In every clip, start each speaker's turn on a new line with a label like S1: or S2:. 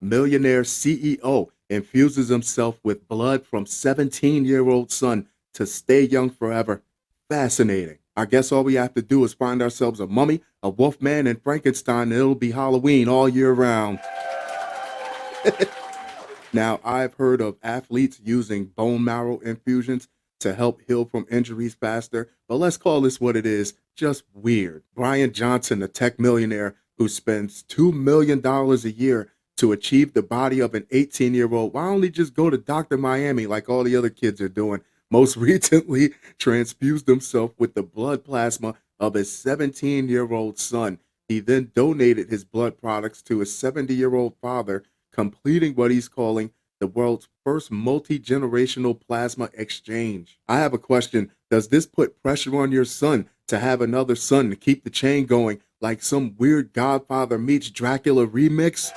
S1: Millionaire CEO infuses himself with blood from 17-year-old son to stay young forever. Fascinating. I guess all we have to do is find ourselves a mummy, a wolfman, and Frankenstein, and it'll be Halloween all year round. Now, I've heard of athletes using bone marrow infusions to help heal from injuries faster, but let's call this what it is, just weird. Bryan Johnson, a tech millionaire who spends $2 million a year to achieve the body of an 18-year-old, why don't he just go to Dr. Miami like all the other kids are doing? Most recently, transfused himself with the blood plasma of his 17-year-old son. He then donated his blood products to his 70-year-old father, completing what he's calling the world's first multi-generational plasma exchange. I have a question. Does this put pressure on your son to have another son to keep the chain going like some weird Godfather meets Dracula remix?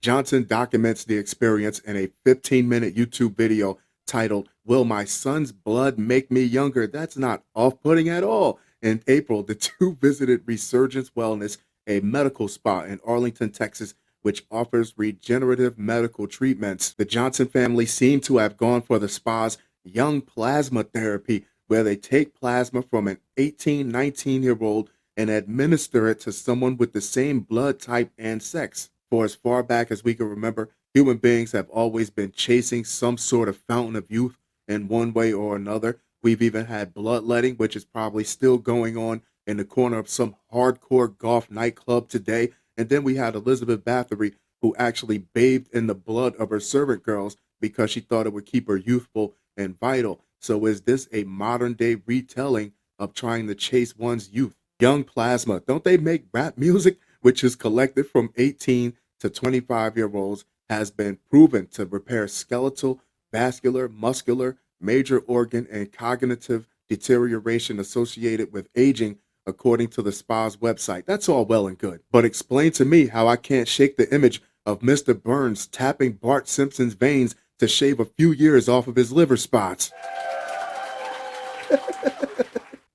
S1: Johnson documents the experience in a 15-minute YouTube video titled, "Will My Son's Blood Make Me Younger?" That's not off-putting at all. In April, the two visited Resurgence Wellness, a medical spa in Arlington, Texas, which offers regenerative medical treatments. The Johnson family seemed to have gone for the spa's young plasma therapy, where they take plasma from an 18, 19-year-old and administer it to someone with the same blood type and sex. For as far back as we can remember, human beings have always been chasing some sort of fountain of youth in one way or another. We've even had bloodletting, which is probably still going on in the corner of some hardcore golf nightclub today. And then we had Elizabeth Bathory, who actually bathed in the blood of her servant girls because she thought it would keep her youthful and vital. So is this a modern day retelling of trying to chase one's youth? Young plasma, don't they make rap music, which is collected from 18 to 25-year-olds, has been proven to repair skeletal, vascular, muscular, major organ, and cognitive deterioration associated with aging, according to the spa's website. That's all well and good. But explain to me how I can't shake the image of Mr. Burns tapping Bart Simpson's veins to shave a few years off of his liver spots.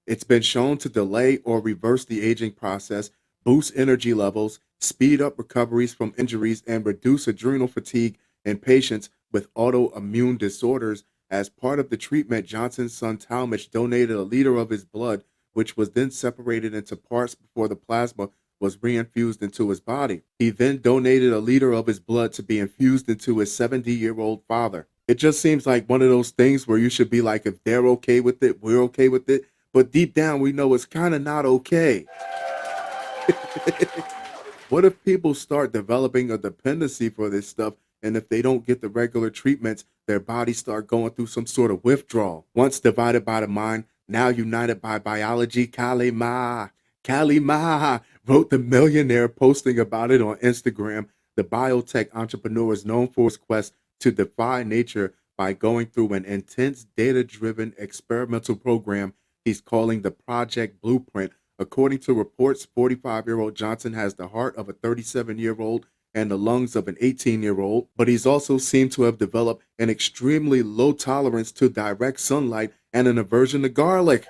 S1: It's been shown to delay or reverse the aging process, boost energy levels, speed up recoveries from injuries, and reduce adrenal fatigue in patients with autoimmune disorders. As part of the treatment, Johnson's son Talmadge donated a liter of his blood, which was then separated into parts before the plasma was reinfused into his body. He then donated a liter of his blood to be infused into his 70-year-old father. It just seems like one of those things where you should be like, if they're okay with it, we're okay with it. But deep down, we know it's kind of not okay. What if people start developing a dependency for this stuff, and if they don't get the regular treatments, their bodies start going through some sort of withdrawal? Once divided by the mind, now united by biology, Kalima wrote the Millionaire, posting about it on Instagram. The biotech entrepreneur is known for his quest to defy nature by going through an intense data-driven experimental program he's calling the Project Blueprint. According to reports, 45-year-old Johnson has the heart of a 37-year-old and the lungs of an 18-year-old, but he's also seemed to have developed an extremely low tolerance to direct sunlight and an aversion to garlic.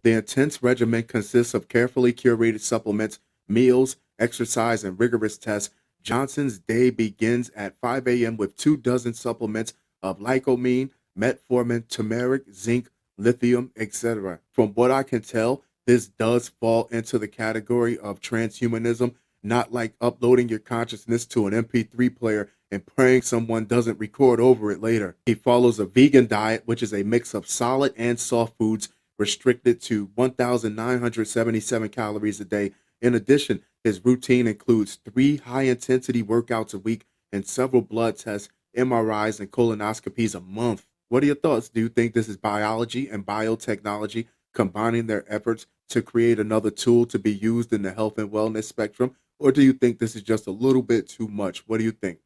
S1: The intense regimen consists of carefully curated supplements, meals, exercise, and rigorous tests. Johnson's day begins at 5 a.m. with 24 supplements of lycopene, metformin, turmeric, zinc, lithium, etc. From what I can tell, this does fall into the category of transhumanism, not like uploading your consciousness to an MP3 player and praying someone doesn't record over it later. He follows a vegan diet, which is a mix of solid and soft foods, restricted to 1,977 calories a day. In addition, his routine includes 3 high-intensity workouts a week and several blood tests, MRIs, and colonoscopies a month. What are your thoughts? Do you think this is biology and biotechnology combining their efforts to create another tool to be used in the health and wellness spectrum? Or do you think this is just a little bit too much? What do you think?